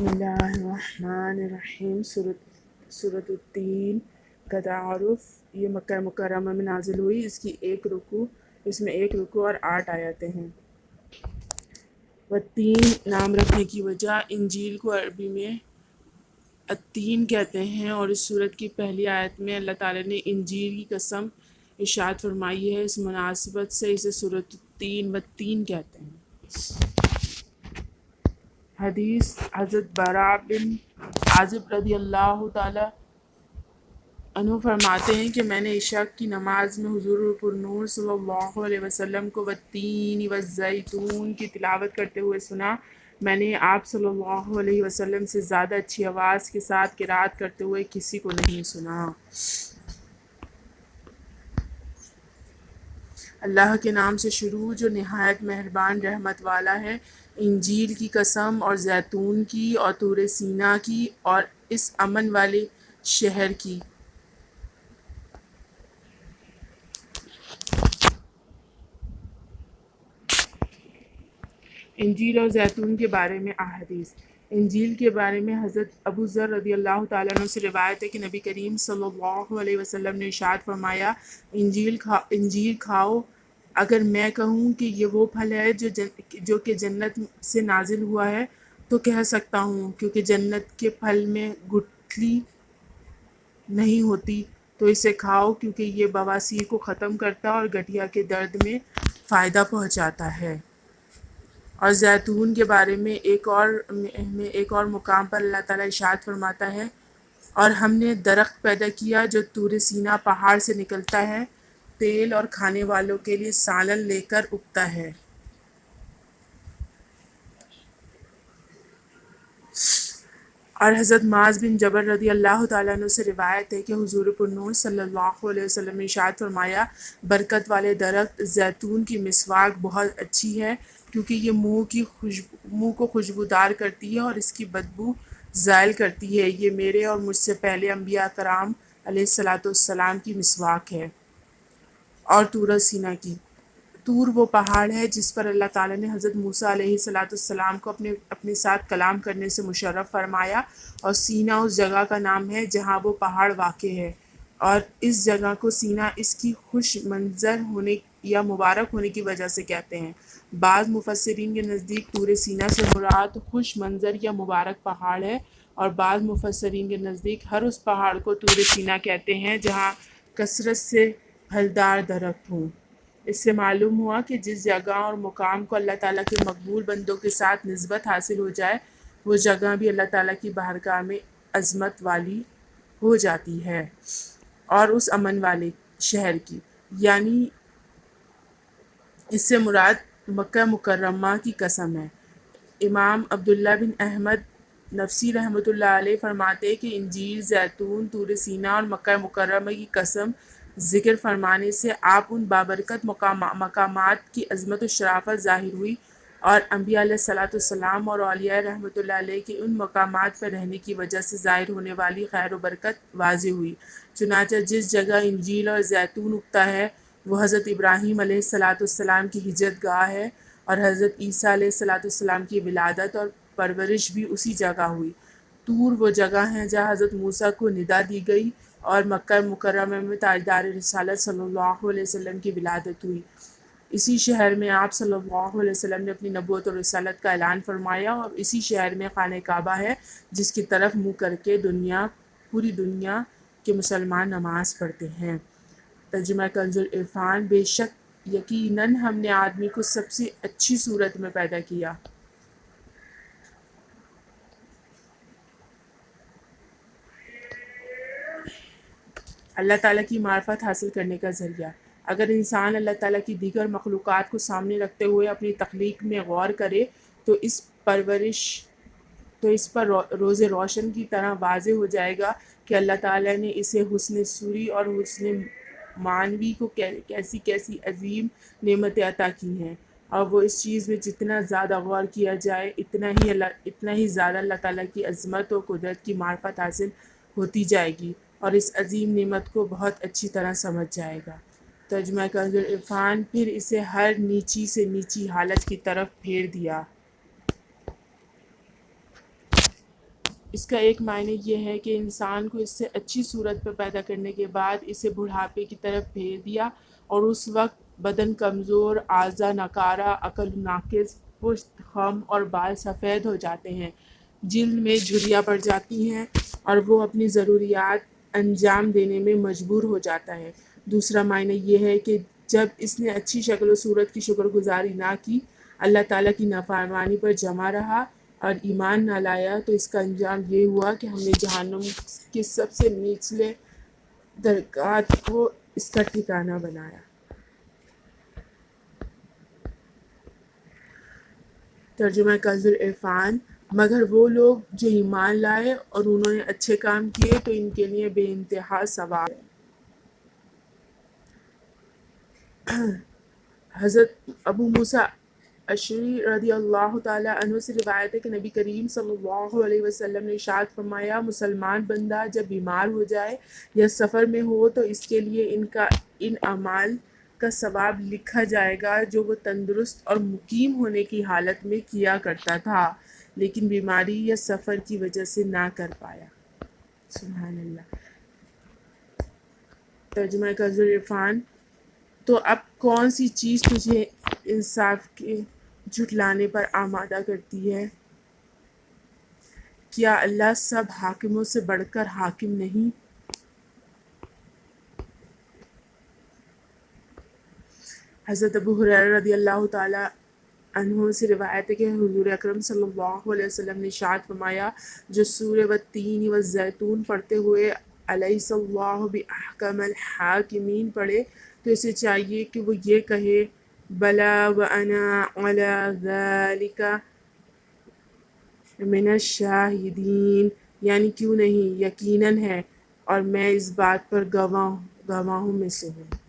بسم اللہ الرحمن الرحیم۔ سورۃ التین کا تعارف، یہ مکہ مکرمہ میں نازل ہوئی۔ اس میں ایک رکوع اور 8 آیتیں ہیں۔ والتین نام رکھنے کی وجہ، انجیل کو عربی میں التین کہتے ہیں، اور اس سورت کی پہلی آیت میں اللہ تعالیٰ نے انجیل کی قسم ارشاد فرمائی ہے۔ اس مناسبت سے اسے سورۃ التین والتین کہتے ہیں۔ حدیث، حضرت براء بن عازب رضی اللہ تعالیٰ عنہ فرماتے ہیں کہ میں نے عشاء کی نماز میں حضور پر نور صلی اللہ علیہ وسلم کو والتین والزیتون کی تلاوت کرتے ہوئے سنا۔ میں نے آپ صلی اللہ علیہ وسلم سے زیادہ اچھی آواز کے ساتھ قرات کرتے ہوئے کسی کو نہیں سنا۔ اللہ کے نام سے شروع جو نہایت مہربان رحمت والا ہے۔ انجیل کی قسم، اور زیتون کی، اور طور سینا کی، اور اس امن والے شہر کی۔ انجیل اور زیتون کے بارے میں احادیث۔ انجیل کے بارے میں حضرت ابو ذر رضی اللہ تعالیٰ عنہ سے روایت ہے کہ نبی کریم صلی اللہ علیہ وسلم نے ارشاد فرمایا، انجیل کھاؤ۔ اگر میں کہوں کہ یہ وہ پھل ہے جو کہ جنت سے نازل ہوا ہے تو کہہ سکتا ہوں، کیونکہ جنت کے پھل میں گٹھلی نہیں ہوتی، تو اسے کھاؤ، کیونکہ یہ بواسیر کو ختم کرتا اور گٹھیا کے درد میں فائدہ پہنچاتا ہے۔ اور زیتون کے بارے میں ایک اور مقام پر اللہ تعالیٰ ارشاد فرماتا ہے، اور ہم نے درخت پیدا کیا جو طور سینا پہاڑ سے نکلتا ہے، تیل اور کھانے والوں کے لیے سالن لے کر اگتا ہے۔ اور حضرت معاذ بن جبل رضی اللہ تعالیٰ عنہ سے روایت ہے کہ حضور پر نور صلی اللہ علیہ وسلم نے ارشاد فرمایا، برکت والے درخت زیتون کی مسواک بہت اچھی ہے، کیونکہ یہ منہ کو خوشبودار کرتی ہے اور اس کی بدبو زائل کرتی ہے۔ یہ میرے اور مجھ سے پہلے انبیاء کرام علیہ السلام کی مسواک ہے۔ اور طور سینا کی۔ طور وہ پہاڑ ہے جس پر اللہ تعالیٰ نے حضرت موسیٰ علیہ السلام کو اپنے ساتھ کلام کرنے سے مشرف فرمایا، اور سینا اس جگہ کا نام ہے جہاں وہ پہاڑ واقع ہے، اور اس جگہ کو سینا اس کی خوش منظر ہونے یا مبارک ہونے کی وجہ سے کہتے ہیں۔ بعض مفسرین کے نزدیک طور سینا سے مراد خوش منظر یا مبارک پہاڑ ہے، اور بعض مفسرین کے نزدیک ہر اس پہاڑ کو طور سینا کہتے ہیں جہاں کثرت سے پھلدار درخت ہوں۔ اس سے معلوم ہوا کہ جس جگہ اور مقام کو اللہ تعالیٰ کے مقبول بندوں کے ساتھ نسبت حاصل ہو جائے، وہ جگہ بھی اللہ تعالیٰ کی بارگاہ میں عظمت والی ہو جاتی ہے۔ اور اس امن والے شہر کی، یعنی اس سے مراد مکہ مکرمہ کی قسم ہے۔ امام عبداللہ بن احمد نفسی رحمۃ اللہ علیہ فرماتے کہ انجیل، زیتون، طور سینا اور مکہ مکرمہ کی قسم ذکر فرمانے سے آپ ان بابرکت مقامات کی عظمت و شرافت ظاہر ہوئی، اور انبیاء علیہ السلام اور اولیاء رحمۃ اللہ علیہ کے ان مقامات پر رہنے کی وجہ سے ظاہر ہونے والی خیر و برکت واضح ہوئی۔ چنانچہ جس جگہ انجیل اور زیتون اگتا ہے وہ حضرت ابراہیم علیہ السلام کی ہجرت گاہ ہے، اور حضرت عیسیٰ علیہ السلام کی ولادت اور پرورش بھی اسی جگہ ہوئی۔ طور وہ جگہ ہے جہاں حضرت موسیٰ کو ندا دی گئی، اور مکہ مکرمہ میں تاجدار رسالت صلی اللہ علیہ وسلم کی ولادت ہوئی۔ اسی شہر میں آپ صلی اللہ علیہ وسلم نے اپنی نبوت اور رسالت کا اعلان فرمایا، اور اسی شہر میں خانہ کعبہ ہے جس کی طرف منہ کر کے پوری دنیا کے مسلمان نماز پڑھتے ہیں۔ ترجمہ کنز العرفان۔ بے شک یقیناً ہم نے آدمی کو سب سے اچھی صورت میں پیدا کیا۔ اللہ تعالیٰ کی معرفت حاصل کرنے کا ذریعہ۔ اگر انسان اللہ تعالیٰ کی دیگر مخلوقات کو سامنے رکھتے ہوئے اپنی تخلیق میں غور کرے تو اس پر روز روشن کی طرح واضح ہو جائے گا کہ اللہ تعالیٰ نے اسے حسن سوری اور حسن معنوی کو کیسی کیسی عظیم نعمتیں عطا کی ہیں، اور وہ اس چیز میں جتنا زیادہ غور کیا جائے اتنا ہی زیادہ اللہ تعالیٰ کی عظمت و قدرت کی معرفت حاصل ہوتی جائے گی، اور اس عظیم نعمت کو بہت اچھی طرح سمجھ جائے گا۔ ترجمہ کنز العرفان۔ پھر اسے ہر نیچی سے نیچی حالت کی طرف پھیر دیا۔ اس کا ایک معنی یہ ہے کہ انسان کو اس سے اچھی صورت پر پیدا کرنے کے بعد اسے بڑھاپے کی طرف بھیج دیا، اور اس وقت بدن کمزور، اعضاء ناکارہ، عقل ناقص، پشت خم اور بال سفید ہو جاتے ہیں، جلد میں جھریاں پڑ جاتی ہیں، اور وہ اپنی ضروریات انجام دینے میں مجبور ہو جاتا ہے۔ دوسرا معنی یہ ہے کہ جب اس نے اچھی شکل و صورت کی شکر گزاری نہ کی، اللہ تعالیٰ کی نافرمانی پر جمع رہا اور ایمان نہ لایا، تو اس کا انجام یہ ہوا کہ ہم نے جہنم کے سب سے نچلے درکات کو اس کا ٹھکانہ بنایا۔ ترجمہ کنز العرفان۔ مگر وہ لوگ جو ایمان لائے اور انہوں نے اچھے کام کیے تو ان کے لیے بے انتہا ثواب ہے۔ حضرت ابو موسیٰ اشعری رضی اللہ تعالیٰ عنہ سے روایت ہے کہ نبی کریم صلی اللہ علیہ وسلم نے ارشاد فرمایا، مسلمان بندہ جب بیمار ہو جائے یا سفر میں ہو تو اس کے لیے ان اعمال کا ثواب لکھا جائے گا جو وہ تندرست اور مقیم ہونے کی حالت میں کیا کرتا تھا، لیکن بیماری یا سفر کی وجہ سے نہ کر پایا۔ سبحان اللہ۔ ترجمہ کنز العرفان۔ تو اب کون سی چیز تجھے انصاف کے جھٹلانے پر آمادہ کرتی ہے؟ کیا اللہ سب حاکموں سے بڑھ کر حاکم نہیں؟ حضرت ابو ہریرہ رضی اللہ تعالیٰ عنہ سے روایت ہے کہ حضور اکرم صلی اللہ علیہ وسلم نے ارشاد فرمایا، جو سورہ والتین والزیتون پڑھتے ہوئے الیس اللہ بأحکم الحاکمین پڑھے تو اسے چاہیے کہ وہ یہ کہے، بلی وانا علی ذلک من الشاہدین، یعنی کیوں نہیں، یقیناً ہے اور میں اس بات پر گواہوں میں سے ہوں۔